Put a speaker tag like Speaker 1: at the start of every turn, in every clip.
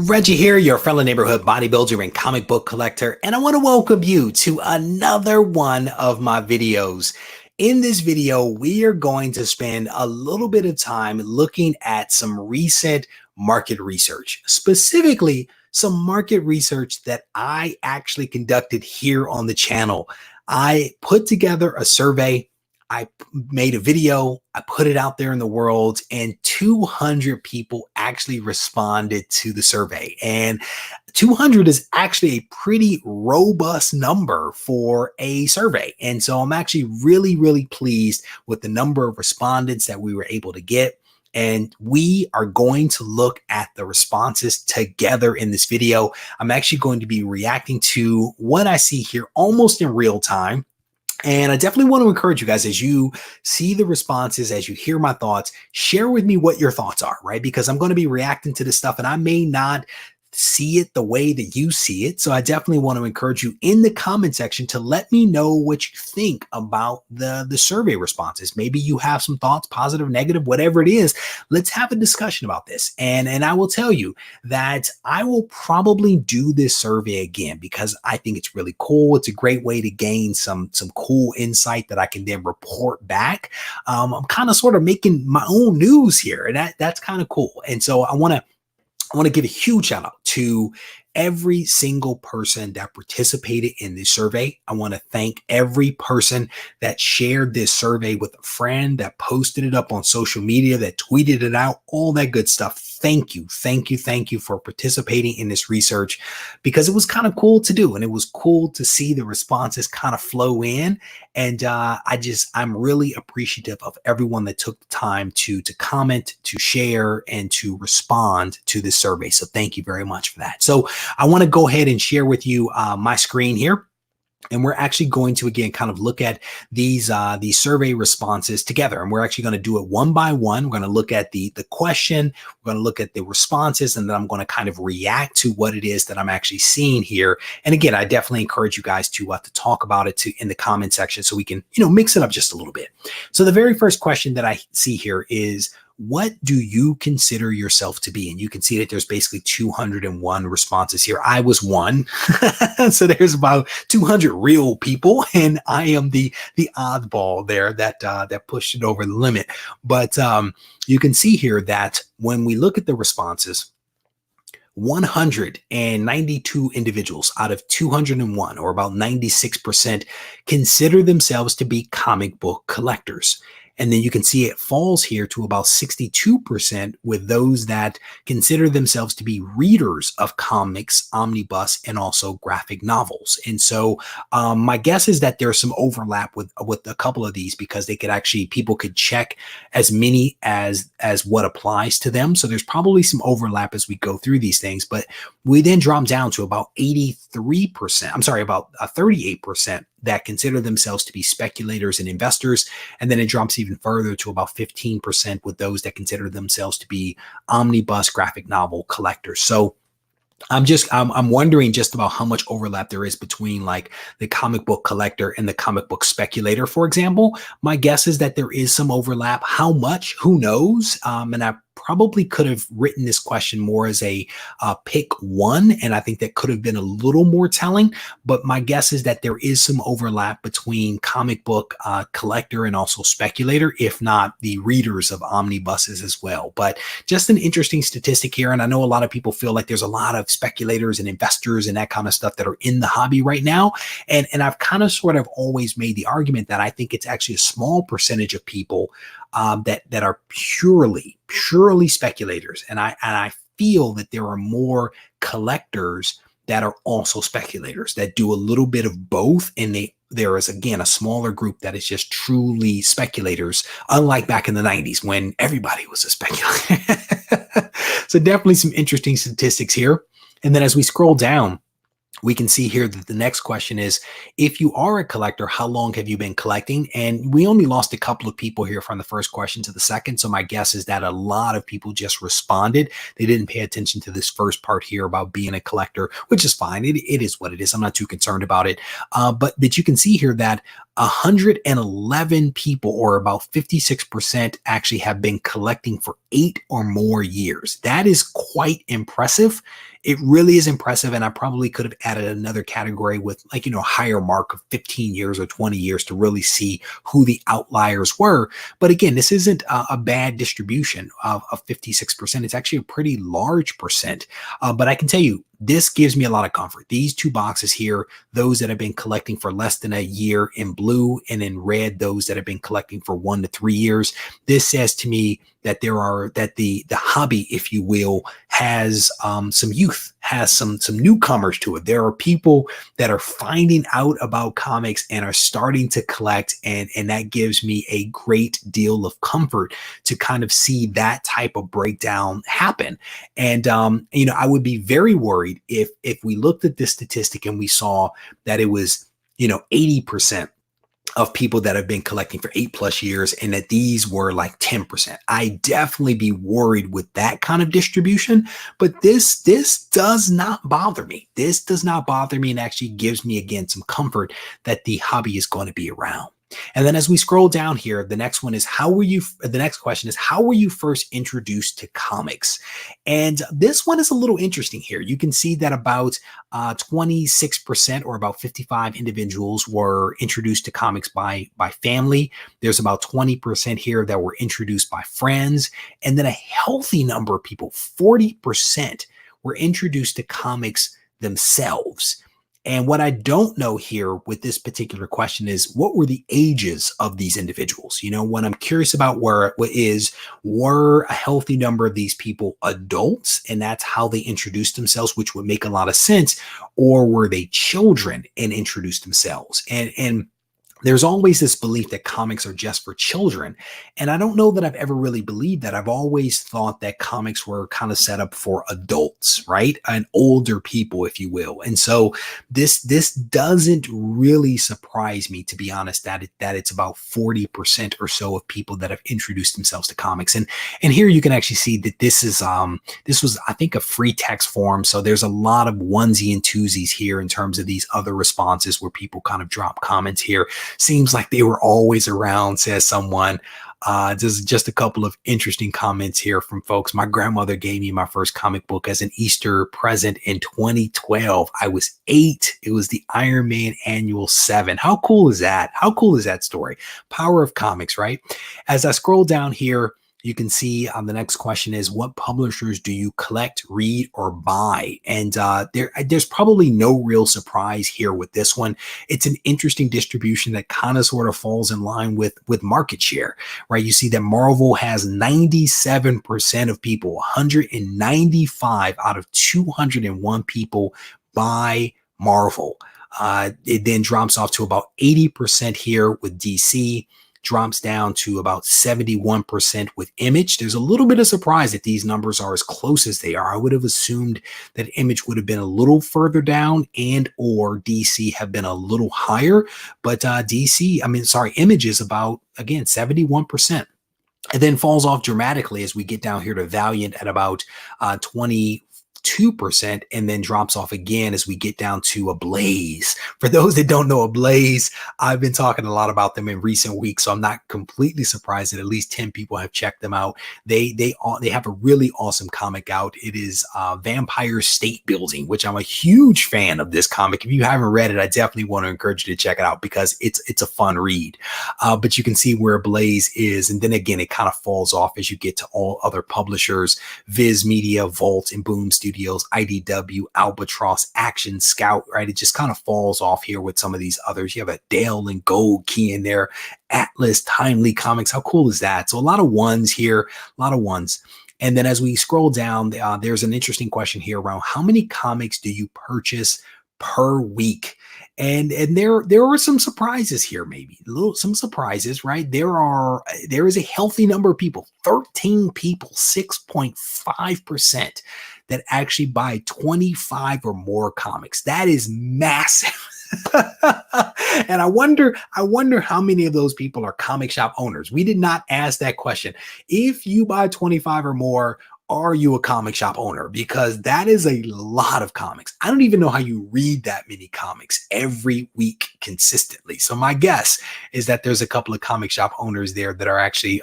Speaker 1: Reggie here, your fellow neighborhood bodybuilder and comic book collector, and I want to welcome you to another one of my videos. In this video, we are going to spend a little bit of time looking at some recent market research, specifically some market research that I actually conducted here on the channel. I put together a survey. I made a video, I put it out there in the world, and 200 people actually responded to the survey. And 200 is actually a pretty robust number for a survey. And so I'm actually really pleased with the number of respondents that we were able to get. And we are going to look at the responses together in this video. I'm actually going to be reacting to what I see here almost in real time. And I definitely want to encourage you guys, as you see the responses, as you hear my thoughts, share with me what your thoughts are, right? Because I'm going to be reacting to this stuff and I may not see it the way that you see it. So I definitely want to encourage you in the comment section to let me know what you think about the survey responses. Maybe you have some thoughts, positive, negative, whatever it is. Let's have a discussion about this. And I will tell you that I will probably do this survey again because I think it's really cool. It's a great way to gain some cool insight that I can then report back. I'm kind of sort of making my own news here, and that's kind of cool. And so I want to give a huge shout out to every single person that participated in this survey. I want to thank every person that shared this survey with a friend, that posted it up on social media, that tweeted it out, all that good stuff. Thank you for participating in this research, because it was kind of cool to do. And it was cool to see the responses kind of flow in. And I'm really appreciative of everyone that took the time to comment, to share, and to respond to this survey. So thank you very much for that. So I want to go ahead and share with you my screen here. And we're actually going to, again, kind of look at these survey responses together. And we're actually going to do it one by one. We're going to look at the question. We're going to look at the responses. And then I'm going to kind of react to what it is that I'm actually seeing here. And again, I definitely encourage you guys to talk about it in the comment section so we can, mix it up just a little bit. So the very first question that I see here is, what do you consider yourself to be? And you can see that there's basically 201 responses here. I was one. So there's about 200 real people, and I am the oddball there that pushed it over the limit. But you can see here that when we look at the responses, 192 individuals out of 201, or about 96%, consider themselves to be comic book collectors. And then you can see it falls here to about 62% with those that consider themselves to be readers of comics, omnibus, and also graphic novels. And so my guess is that there's some overlap with a couple of these, because people could check as many as what applies to them. So there's probably some overlap as we go through these things, but we then drop down to about 38% that consider themselves to be speculators and investors. And then it drops even further to about 15% with those that consider themselves to be omnibus graphic novel collectors. So I'm wondering just about how much overlap there is between like the comic book collector and the comic book speculator, for example. My guess is that there is some overlap. How much? Who knows? And I probably could have written this question more as a pick one, and I think that could have been a little more telling. But my guess is that there is some overlap between comic book collector and also speculator, if not the readers of omnibuses as well. But just an interesting statistic here. And I know a lot of people feel like there's a lot of speculators and investors and that kind of stuff that are in the hobby right now. And I've kind of sort of always made the argument that I think it's actually a small percentage of people that are purely speculators. And I feel that there are more collectors that are also speculators that do a little bit of both. And there is, again, a smaller group that is just truly speculators, unlike back in the 90s when everybody was a speculator. So definitely some interesting statistics here. And then as we scroll down, we can see here that the next question is, if you are a collector, how long have you been collecting? And we only lost a couple of people here from the first question to the second. So my guess is that a lot of people just responded. They didn't pay attention to this first part here about being a collector, which is fine. It is what it is. I'm not too concerned about it. But you can see here that 111 people, or about 56%, actually have been collecting for 8 or more years. That is quite impressive. It really is impressive. And I probably could have added another category with, like, higher mark of 15 years or 20 years to really see who the outliers were. But again, this isn't a bad distribution of 56%. It's actually a pretty large percent. But I can tell you, this gives me a lot of comfort. These two boxes here, those that have been collecting for less than a year in blue, and in red, those that have been collecting for 1 to 3 years. This says to me that the hobby, if you will, has some youth, has some newcomers to it. There are people that are finding out about comics and are starting to collect, and that gives me a great deal of comfort to kind of see that type of breakdown happen. And I would be very worried if we looked at this statistic and we saw that it was 80% of people that have been collecting for 8+ years, and that these were like 10%. I definitely be worried with that kind of distribution, but this does not bother me. This does not bother me, and actually gives me, again, some comfort that the hobby is going to be around. And then as we scroll down here, the next question is, how were you first introduced to comics? And this one is a little interesting here. You can see that about 26%, or about 55 individuals, were introduced to comics by family. There's about 20% here that were introduced by friends. And then a healthy number of people, 40%, were introduced to comics themselves. And what I don't know here with this particular question is, what were the ages of these individuals? What I'm curious about were a healthy number of these people adults, and that's how they introduced themselves, which would make a lot of sense, or were they children and introduced themselves? And there's always this belief that comics are just for children. And I don't know that I've ever really believed that. I've always thought that comics were kind of set up for adults, right? And older people, if you will. And so this doesn't really surprise me, to be honest, that it's about 40% or so of people that have introduced themselves to comics. And here you can actually see that this was, I think, a free text form. So there's a lot of onesie and twosies here in terms of these other responses where people kind of drop comments here. Seems like they were always around, says someone. Just a couple of interesting comments here from folks. My grandmother gave me my first comic book as an Easter present in 2012. I was 8. It was the Iron Man Annual 7. How cool is that? How cool is that story? Power of comics, right? As I scroll down here, you can see the next question is, what publishers do you collect, read, or buy? And there's probably no real surprise here with this one. It's an interesting distribution that kind of sort of falls in line with market share, right? You see that Marvel has 97% of people, 195 out of 201 people buy Marvel. It then drops off to about 80% here with DC. Drops down to about 71% with Image. There's a little bit of surprise that these numbers are as close as they are. I would have assumed that Image would have been a little further down, and or DC have been a little higher. But Image is about, again, 71%. And then falls off dramatically as we get down here to Valiant at about 22%, and then drops off again as we get down to Ablaze. For those that don't know Ablaze, I've been talking a lot about them in recent weeks, so I'm not completely surprised that at least 10 people have checked them out. They have a really awesome comic out. It is Vampire State Building, which I'm a huge fan of this comic. If you haven't read it, I definitely want to encourage you to check it out because it's a fun read. But you can see where Ablaze is, and then again, it kind of falls off as you get to all other publishers: Viz Media, Vault, and Boom Studios, IDW, Albatross, Action, Scout, right? It just kind of falls off here with some of these others. You have a Dale and Gold key in there, Atlas, Timely Comics. How cool is that? So a lot of ones here, a lot of ones. And then as we scroll down, there's an interesting question here around how many comics do you purchase per week? And there are some surprises here, maybe some surprises, right? There is a healthy number of people, 13 people, 6.5%, that actually buy 25 or more comics. That is massive. And I wonder how many of those people are comic shop owners. We did not ask that question. If you buy 25 or more, are you a comic shop owner? Because that is a lot of comics. I don't even know how you read that many comics every week consistently. So my guess is that there's a couple of comic shop owners there that are actually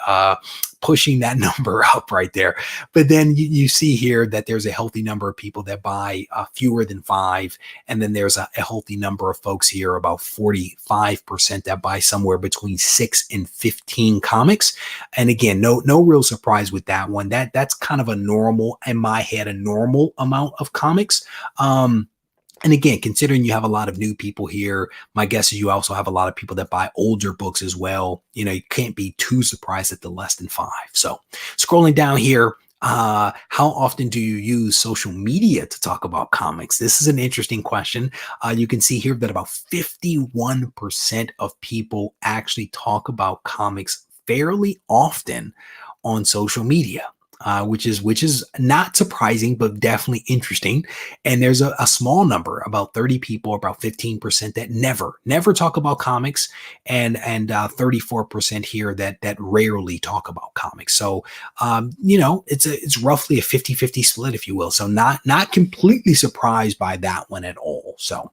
Speaker 1: pushing that number up right there. But then you see here that there's a healthy number of people that buy fewer than 5. And then there's a healthy number of folks here, about 45%, that buy somewhere between 6 and 15 comics. And again, no real surprise with that one. That's kind of a normal, in my head, a normal amount of comics. And again, considering you have a lot of new people here, my guess is you also have a lot of people that buy older books as well. You know, you can't be too surprised at the less than 5. So scrolling down here, how often do you use social media to talk about comics? This is an interesting question. You can see here that about 51% of people actually talk about comics fairly often on social media. Which is not surprising, but definitely interesting. And there's a small number, about 30 people, about 15%, that never talk about comics, and 34% here that rarely talk about comics. So you know, it's roughly a 50-50 split, if you will. So not completely surprised by that one at all. So.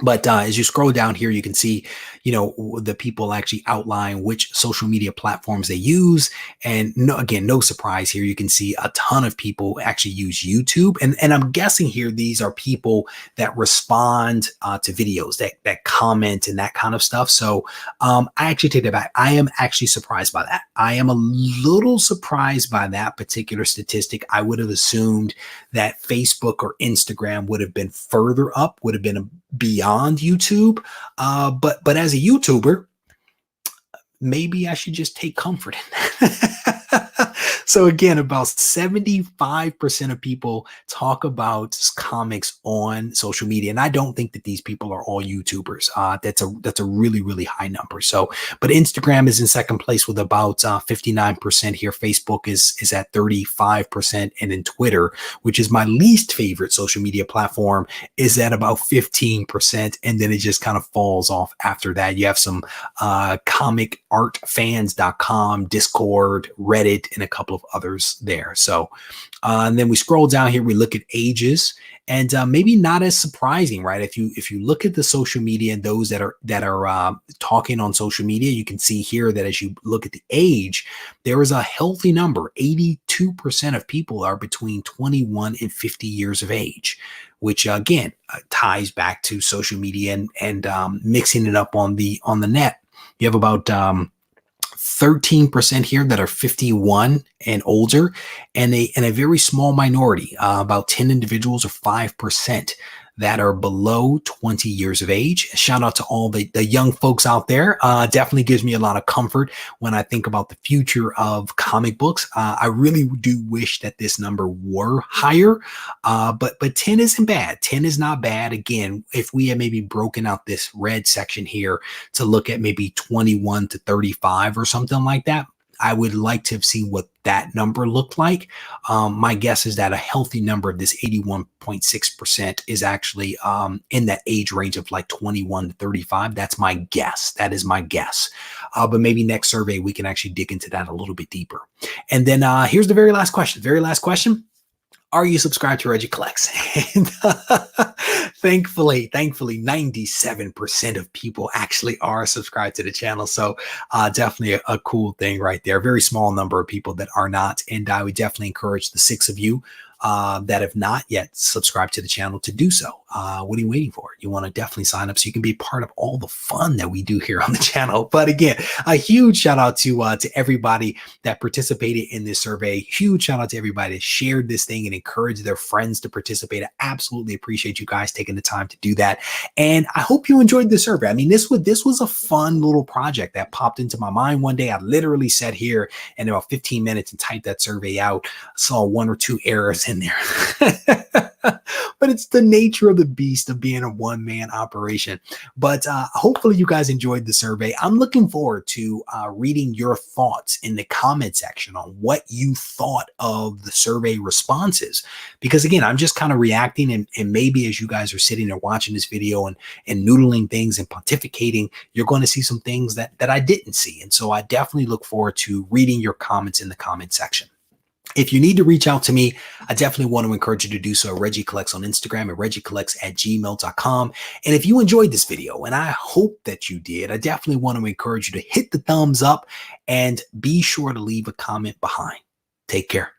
Speaker 1: But as you scroll down here, you can see, you know, the people actually outline which social media platforms they use. And no surprise here. You can see a ton of people actually use YouTube. And I'm guessing here, these are people that respond to videos, that comment and that kind of stuff. So I actually take that back. I am actually surprised by that. I am a little surprised by that particular statistic. I would have assumed that Facebook or Instagram would have been further up, would have been beyond YouTube. But as a YouTuber, maybe I should just take comfort in that. So again, about 75% of people talk about comics on social media. And I don't think that these people are all YouTubers. That's a really, really high number. So, but Instagram is in second place with about 59% here. Facebook is at 35%. And then Twitter, which is my least favorite social media platform, is at about 15%. And then it just kind of falls off after that. You have some comicartfans.com, Discord, Reddit, and a couple of others there. So and then we scroll down here, we look at ages, and maybe not as surprising, right? If you look at the social media and those that are talking on social media, you can see here that as you look at the age, there is a healthy number. 82% of people are between 21 and 50 years of age, which again ties back to social media and mixing it up on the net. You have about 13% here that are 51 and older, and a very small minority, about 10 individuals or 5%, that are below 20 years of age. Shout out to all the young folks out there. Definitely gives me a lot of comfort when I think about the future of comic books. I really do wish that this number were higher, but 10 isn't bad. 10 is not bad. Again, if we had maybe broken out this red section here to look at maybe 21 to 35 or something like that, I would like to have seen what that number looked like. My guess is that a healthy number of this 81.6% is actually in that age range of like 21 to 35. That's my guess. That is my guess. But maybe next survey, we can actually dig into that a little bit deeper. And then here's the very last question. Are you subscribed to Regie Collects? And thankfully, 97% of people actually are subscribed to the channel. So definitely a cool thing right there. Very small number of people that are not. And I would definitely encourage the 6 of you that have not yet subscribed to the channel to do so. What are you waiting for? You want to definitely sign up so you can be part of all the fun that we do here on the channel. But again, a huge shout out to everybody that participated in this survey. Huge shout out to everybody that shared this thing and encouraged their friends to participate. I absolutely appreciate you guys taking the time to do that. And I hope you enjoyed the survey. I mean, this was a fun little project that popped into my mind one day. I literally sat here in about 15 minutes and typed that survey out. Saw 1 or 2 errors in there. But it's the nature of the beast of being a one-man operation. But hopefully you guys enjoyed the survey. I'm looking forward to reading your thoughts in the comment section on what you thought of the survey responses. Because again, I'm just kind of reacting, and maybe as you guys are sitting there watching this video and noodling things and pontificating, you're going to see some things that I didn't see. And so I definitely look forward to reading your comments in the comment section. If you need to reach out to me, I definitely want to encourage you to do so at Regie Collects on Instagram, at regiecollects@gmail.com. And if you enjoyed this video, and I hope that you did, I definitely want to encourage you to hit the thumbs up and be sure to leave a comment behind. Take care.